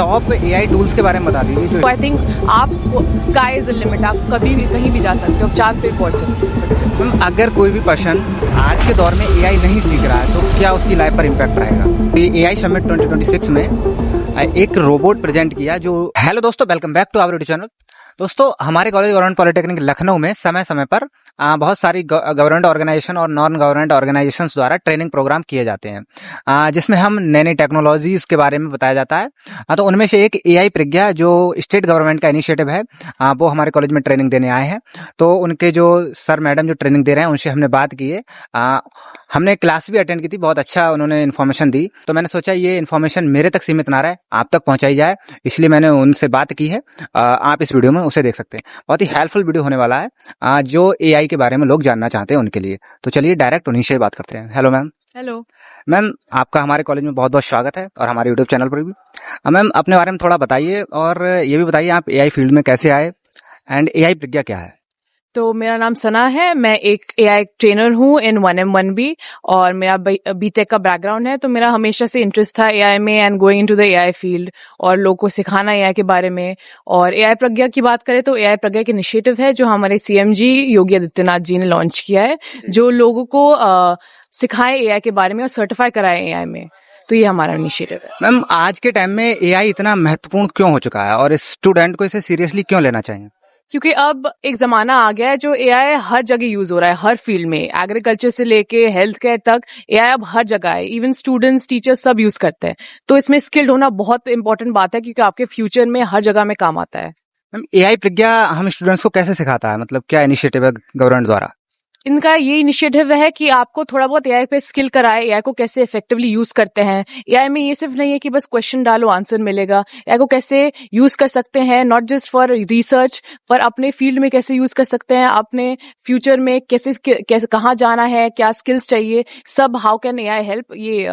Top AI tools के बारे में बता दीजिए जो आई थिंक आप स्काई इज द लिमिट, आप कभी भी कहीं भी जा सकते हो, चांद पे पहुंच सकते हो। अगर कोई भी पर्सन आज के दौर में एआई नहीं सीख रहा है तो क्या उसकी लाइफ पर इम्पैक्ट रहेगा। एआई समिट 2026 में एक रोबोट प्रेजेंट किया जो हेलो दोस्तों, welcome back to our YouTube channel. दोस्तों, हमारे कॉलेज गवर्नमेंट पॉलिटेक्निक लखनऊ में समय समय पर बहुत सारी गवर्नमेंट ऑर्गेनाइजेशन और नॉन गवर्नमेंट ऑर्गेनाइजेशंस द्वारा ट्रेनिंग प्रोग्राम किए जाते हैं जिसमें हम नई नई टेक्नोलॉजीज के बारे में बताया जाता है। तो उनमें से एक एआई प्रज्ञा जो स्टेट गवर्नमेंट का इनिशिएटिव है वो हमारे कॉलेज में ट्रेनिंग देने आए हैं। तो उनके जो सर मैडम जो ट्रेनिंग दे रहे हैं उनसे हमने बात की है। हमने क्लास भी अटेंड की थी, बहुत अच्छा उन्होंने इन्फॉर्मेशन दी। तो मैंने सोचा ये इन्फॉर्मेशन मेरे तक सीमित ना रहे, आप तक पहुंचाई जाए, इसलिए मैंने उनसे बात की है। आप इस वीडियो में उसे देख सकते हैं। बहुत ही हेल्पफुल वीडियो होने वाला है जो एआई के बारे में लोग जानना चाहते हैं उनके लिए। तो चलिए डायरेक्ट उन्हीं से बात करते हैं। Hello ma'am. हेलो मैम, आपका हमारे कॉलेज में बहुत बहुत स्वागत है और हमारे यूट्यूब चैनल पर भी। मैम, अपने बारे में थोड़ा बताइए और ये भी बताइए आप एआई फील्ड में कैसे आए एंड एआई प्रज्ञा क्या है। तो मेरा नाम सना है, मैं एक एआई ट्रेनर हूँ इन 1M1B और मेरा बीटेक का बैकग्राउंड है। तो मेरा हमेशा से इंटरेस्ट था एआई में and going into the AI field और लोगों को सिखाना एआई के बारे में। और एआई प्रज्ञा की बात करें तो एआई प्रज्ञा एक इनिशिएटिव है जो हमारे सीएमजी योगी आदित्यनाथ जी ने लॉन्च किया है, जो लोगों को सिखाए एआई के बारे में और सर्टिफाई कराए एआई में। तो ये हमारा इनिशिएटिव है। मैम, आज के टाइम में एआई इतना महत्वपूर्ण क्यों हो चुका है और स्टूडेंट को इसे सीरियसली क्यों लेना चाहिए। क्योंकि अब एक जमाना आ गया है जो एआई हर जगह यूज हो रहा है, हर फील्ड में, एग्रीकल्चर से लेके हेल्थ केयर तक एआई अब हर जगह है। इवन स्टूडेंट्स, टीचर्स सब यूज करते हैं। तो इसमें स्किल्ड होना बहुत इंपॉर्टेंट बात है क्योंकि आपके फ्यूचर में हर जगह में काम आता है। मैम, एआई प्रज्ञा हम स्टूडेंट्स को कैसे सिखाता है, मतलब क्या इनिशिएटिव है गवर्नमेंट द्वारा। इनका ये इनिशिएटिव है कि आपको थोड़ा बहुत एआई पे स्किल कराए, एआई को कैसे इफेक्टिवली यूज करते हैं। एआई में ये सिर्फ नहीं है कि बस क्वेश्चन डालो आंसर मिलेगा, एआई को कैसे यूज कर सकते हैं, नॉट जस्ट फॉर रिसर्च पर अपने फील्ड में कैसे यूज कर सकते हैं, अपने फ्यूचर में कैसे कहाँ जाना है, क्या स्किल्स चाहिए, सब हाउ कैन एआई हेल्प, ये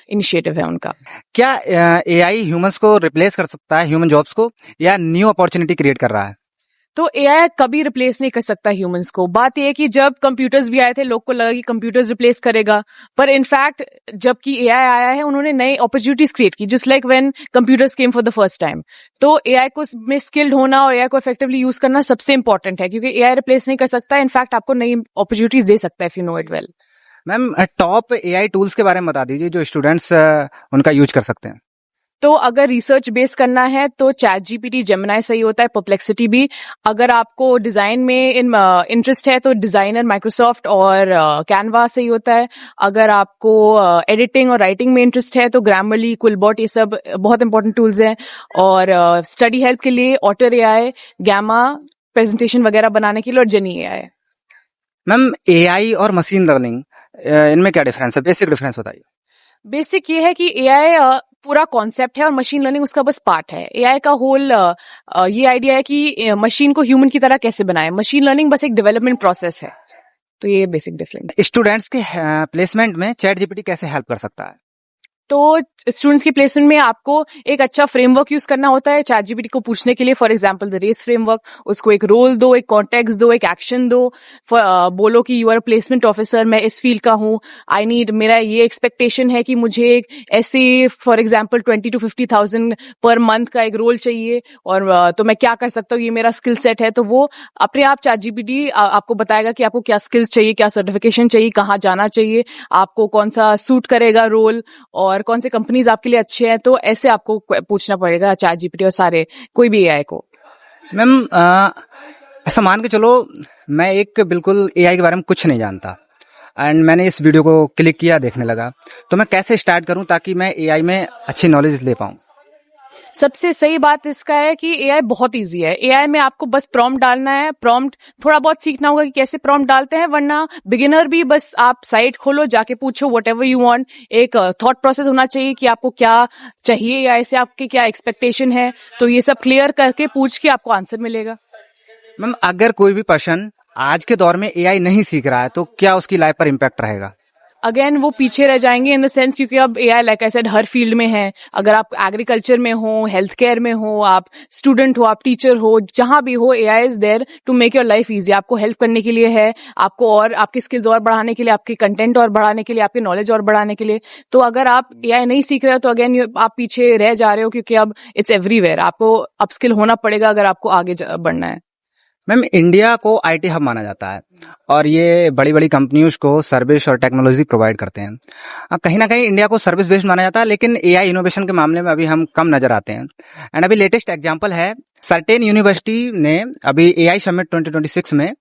इनिशिएटिव है उनका। क्या एआई ह्यूमंस को रिप्लेस कर सकता है, ह्यूमन जॉब्स को, या न्यू अपॉर्चुनिटी क्रिएट कर रहा है। तो एआई कभी रिप्लेस नहीं कर सकता ह्यूमंस को। बात यह है कि जब कंप्यूटर्स भी आए थे लोग को लगा कि कंप्यूटर्स रिप्लेस करेगा, पर इनफैक्ट जबकि एआई आया है उन्होंने नई अपॉर्चुनिटीज क्रिएट की, just like when computers came for the first time. तो एआई को में स्किल्ड होना और एआई को इफेक्टिवली यूज करना सबसे इंपॉर्टेंट है क्योंकि एआई रिप्लेस नहीं कर सकता, इनफैक्ट आपको नई अपॉर्चुनिटीज दे सकता है if you know it well. Ma'am, top AI tools के बारे में बता दीजिए जो स्टूडेंट्स उनका यूज कर सकते हैं। तो अगर रिसर्च बेस करना है तो चैट जीपीटी, जेमिनाई सही होता है, परप्लेक्सिटी भी। अगर आपको डिजाइन में इंटरेस्ट है तो डिजाइनर, माइक्रोसॉफ्ट और कैनवा सही होता है। अगर आपको एडिटिंग और राइटिंग में इंटरेस्ट है तो ग्रामरली, क्विलबॉट, ये सब बहुत इंपॉर्टेंट टूल्स हैं। और स्टडी हेल्प के लिए ऑटर एआई, गैमा प्रेजेंटेशन वगैरह बनाने के लिए, और जेनी एआई। मैम, एआई और मशीन लर्निंग इनमें क्या डिफरेंस है, बेसिक डिफरेंस बताइए। बेसिक ये है कि एआई पूरा कॉन्सेप्ट है और मशीन लर्निंग उसका बस पार्ट है। एआई का होल ये आइडिया है कि मशीन को ह्यूमन की तरह कैसे बनाए, मशीन लर्निंग बस एक डेवलपमेंट प्रोसेस है। तो ये बेसिक डिफरेंस। स्टूडेंट्स के प्लेसमेंट में चैट जीपीटी कैसे हेल्प कर सकता है। तो स्टूडेंट्स की प्लेसमेंट में आपको एक अच्छा फ्रेमवर्क यूज करना होता है चैट जीपीटी को पूछने के लिए। For example the race framework, उसको एक रोल दो, एक कॉन्टेक्स्ट दो, एक एक्शन दो। बोलो कि यू आर प्लेसमेंट ऑफिसर, मैं इस फील्ड का हूँ, आई नीड, मेरा ये एक्सपेक्टेशन है कि मुझे एक ऐसे for example 20 to 50,000 per month का एक रोल चाहिए और तो मैं क्या कर सकता हूँ, ये मेरा स्किल सेट है। तो वो अपने आप चैट जीपीटी आपको बताएगा कि आपको क्या स्किल्स चाहिए, क्या सर्टिफिकेशन चाहिए, कहाँ जाना चाहिए, आपको कौन सा सूट करेगा रोल और कौन से कंपनीज आपके लिए अच्छे हैं। तो ऐसे आपको पूछना पड़ेगा चैट जीपीटी और सारे कोई भी एआई को। मैम, ऐसा मान के चलो मैं एक बिल्कुल एआई के बारे में कुछ नहीं जानता एंड मैंने इस वीडियो को क्लिक किया, देखने लगा, तो मैं कैसे स्टार्ट करूं ताकि मैं एआई में अच्छी नॉलेज ले पाऊं। सबसे सही बात इसका है कि एआई बहुत इजी है। एआई में आपको बस प्रॉम्प्ट डालना है, प्रॉम्प्ट थोड़ा बहुत सीखना होगा कि कैसे प्रॉम्प्ट डालते हैं, वरना बिगिनर भी बस आप साइट खोलो, जाके पूछो व्हाटएवर यू वांट। एक थॉट प्रोसेस होना चाहिए कि आपको क्या चाहिए या ऐसे आपके क्या एक्सपेक्टेशन है, तो ये सब क्लियर करके पूछ के आपको आंसर मिलेगा। मैम, अगर कोई भी पर्सन आज के दौर में एआई नहीं सीख रहा है तो क्या उसकी लाइफ पर इम्पैक्ट रहेगा। अगेन वो पीछे रह जाएंगे इन द सेंस, क्योंकि अब AI like I said her field में है. अगर आप एग्रीकल्चर में हो, हेल्थ केयर में हो, आप स्टूडेंट हो, आप टीचर हो, जहां भी हो, AI is there to make your life easy. आपको हेल्प करने के लिए है, आपको और आपकी स्किल्स और बढ़ाने के लिए, आपके कंटेंट और बढ़ाने के लिए, आपकी नॉलेज और बढ़ाने के लिए. तो अगर आप एआई नहीं सीख रहे हो तो अगेन आप पीछे रह जा रहे हो, क्योंकि अब इट्स एवरीवेयर. आपको अपस्किल होना पड़ेगा अगर आपको आगे बढ़ना है. मैम, इंडिया को आईटी हब माना जाता है और ये बड़ी बड़ी कंपनियों को सर्विस और टेक्नोलॉजी प्रोवाइड करते हैं. कहीं ना कहीं इंडिया को सर्विस बेस्ड माना जाता है, लेकिन एआई इनोवेशन के मामले में अभी हम कम नजर आते हैं. एंड अभी लेटेस्ट एग्जांपल है, सर्टेन यूनिवर्सिटी ने अभी एआई समिट 2026 में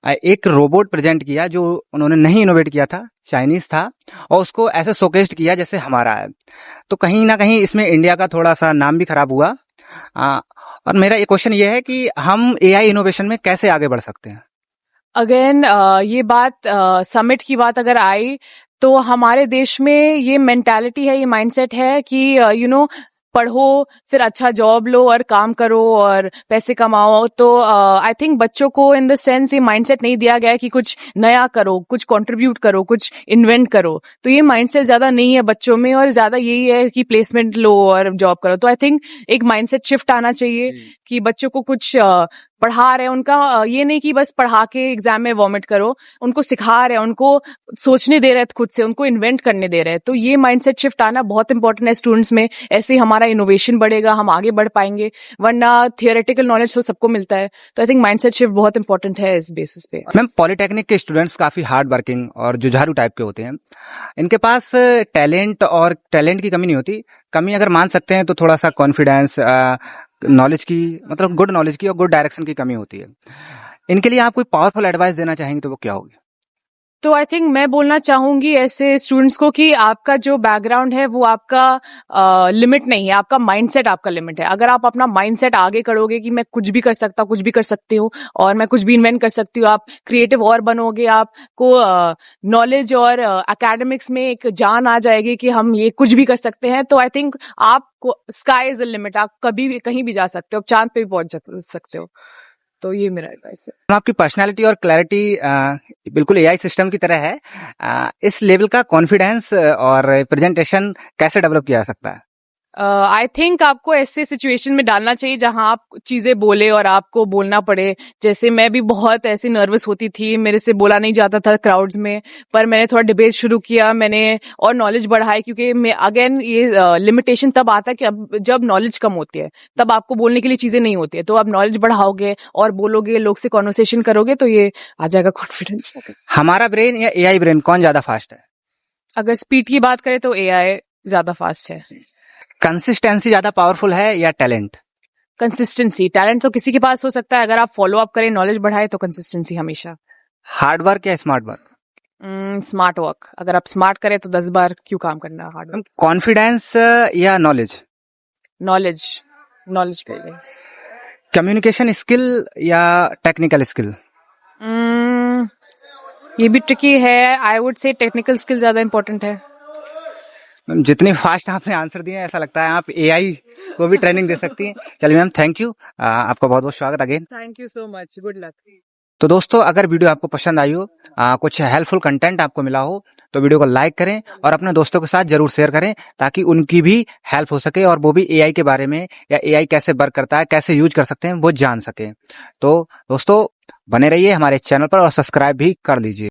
एक रोबोट प्रेजेंट किया जो उन्होंने नहीं इनोवेट किया था, चाइनीज था, और उसको ऐसे शोकेस्ड किया जैसे हमारा है. तो कहीं ना कहीं इसमें इंडिया का थोड़ा सा नाम भी खराब हुआ. और मेरा एक क्वेश्चन ये है कि हम एआई इनोवेशन में कैसे आगे बढ़ सकते हैं. अगेन ये बात समिट की बात अगर आई तो हमारे देश में ये मेंटालिटी है, ये माइंडसेट है कि यू नो पढ़ो, फिर अच्छा जॉब लो और काम करो और पैसे कमाओ. तो आई थिंक बच्चों को इन द सेंस ये माइंडसेट नहीं दिया गया है कि कुछ नया करो, कुछ कंट्रीब्यूट करो, कुछ इन्वेंट करो. तो ये माइंडसेट ज्यादा नहीं है बच्चों में, और ज्यादा यही है कि प्लेसमेंट लो और जॉब करो. तो आई थिंक एक माइंडसेट शिफ्ट आना चाहिए कि बच्चों को कुछ पढ़ा रहे हैं, उनका ये नहीं कि बस पढ़ा के एग्जाम में वॉमिट करो, उनको सिखा रहे हैं, उनको सोचने दे रहे हैं खुद से, उनको इन्वेंट करने दे रहे हैं. तो ये माइंडसेट शिफ्ट आना बहुत इंपॉर्टेंट है स्टूडेंट्स में. ऐसे ही हमारा इनोवेशन बढ़ेगा, हम आगे बढ़ पाएंगे. वरना थियोरेटिकल नॉलेज तो सबको मिलता है. तो आई थिंक माइंडसेट शिफ्ट बहुत इंपॉर्टेंट है इस बेसिस पे. मैम, पॉलिटेक्निक के स्टूडेंट्स काफी हार्ड वर्किंग और जुझारू टाइप के होते हैं. इनके पास टैलेंट की कमी नहीं होती. कमी अगर मान सकते हैं तो थोड़ा सा कॉन्फिडेंस, नॉलेज की, मतलब गुड नॉलेज की और गुड डायरेक्शन की कमी होती है. इनके लिए आप कोई पावरफुल एडवाइस देना चाहेंगे तो वो क्या होगी? तो आई थिंक मैं बोलना चाहूंगी ऐसे स्टूडेंट्स को कि आपका जो बैकग्राउंड है वो आपका लिमिट नहीं है, आपका माइंडसेट आपका लिमिट है. अगर आप अपना माइंडसेट आगे करोगे कि मैं कुछ भी कर सकता हूँ, कुछ भी कर सकती हूँ और मैं कुछ भी इन्वेंट कर सकती हूँ, आप क्रिएटिव और बनोगे, आपको नॉलेज और एकेडमिक्स में एक जान आ जाएगी कि हम ये कुछ भी कर सकते हैं. तो आई थिंक आपको स्काई इज द लिमिट. आप कभी भी कहीं भी जा सकते हो, आप चांद पे भी पहुंच सकते हो. तो ये मेरा एडवाइस है. आपकी पर्सनालिटी और क्लैरिटी बिल्कुल एआई सिस्टम की तरह है. इस लेवल का कॉन्फिडेंस और प्रेजेंटेशन कैसे डेवलप किया जा सकता है? आई थिंक आपको ऐसे सिचुएशन में डालना चाहिए जहां आप चीजें बोले और आपको बोलना पड़े. जैसे मैं भी बहुत ऐसी नर्वस होती थी, मेरे से बोला नहीं जाता था क्राउड्स में, पर मैंने थोड़ा डिबेट शुरू किया, मैंने और नॉलेज बढ़ाई. क्योंकि मैं अगेन ये लिमिटेशन तब आता है कि अब जब नॉलेज कम होती है तब आपको बोलने के लिए चीजें नहीं होती है. तो आप नॉलेज बढ़ाओगे और बोलोगे, लोग से कॉन्वर्सेशन करोगे, तो ये आ जाएगा कॉन्फिडेंस. हमारा ब्रेन या एआई ब्रेन कौन ज्यादा फास्ट है? अगर स्पीड की बात करें तो एआई ज्यादा फास्ट है. कंसिस्टेंसी ज्यादा पावरफुल है या टैलेंट? कंसिस्टेंसी. टैलेंट तो किसी के पास हो सकता है, अगर आप फॉलो अप करें, नॉलेज बढ़ाए, तो कंसिस्टेंसी हमेशा. हार्ड वर्क या स्मार्ट वर्क? Smart work. अगर आप स्मार्ट करें तो 10 बार क्यों काम करना है हार्ड वर्क. कॉन्फिडेंस या नॉलेज? नॉलेज. नॉलेज पहले. कम्युनिकेशन स्किल या टेक्निकल स्किल? ये भी ट्रिकी है. I would say technical skill ज्यादा इंपॉर्टेंट है. जितनी फास्ट आपने आंसर दिए, ऐसा लगता है आप एआई को भी ट्रेनिंग दे सकती हैं. चलिए मैम, थैंक यू. आपका बहुत बहुत स्वागत again. Thank you so much. Good luck. तो दोस्तों, अगर वीडियो आपको पसंद आई हो, कुछ हेल्पफुल कंटेंट आपको मिला हो, तो वीडियो को लाइक करें और अपने दोस्तों के साथ जरूर शेयर करें, ताकि उनकी भी हेल्प हो सके और वो भी एआई के बारे में या एआई कैसे वर्क करता है, कैसे यूज कर सकते हैं, वो जान सके. तो दोस्तों, बने रहिए हमारे चैनल पर और सब्सक्राइब भी कर लीजिए.